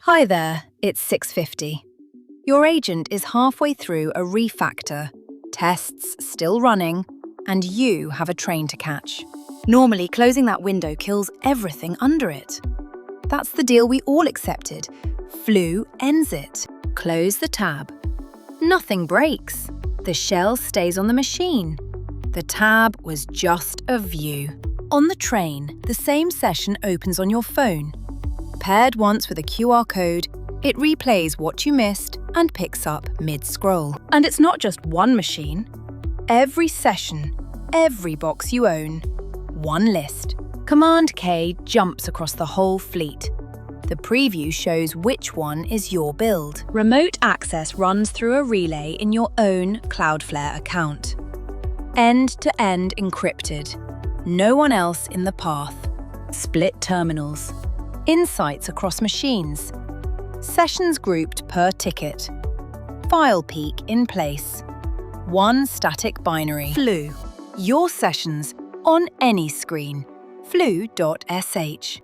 Hi there, it's 6:50. Your agent is halfway through a refactor, tests still running, and you have a train to catch. Normally, closing that window kills everything under it. That's the deal we all accepted. Flue ends it. Close the tab. Nothing breaks. The shell stays on the machine. The tab was just a view. On the train, the same session opens on your phone. Paired once with a QR code, it replays what you missed and picks up mid-scroll. And it's not just one machine. Every session, every box you own, one list. Command-K jumps across the whole fleet. The preview shows which one is your build. Remote access runs through a relay in your own Cloudflare account. End-to-end encrypted. No one else in the path. Split terminals. Insights across machines. Sessions grouped per ticket. File peek in place. One static binary. Flue. Your sessions on any screen. flue.sh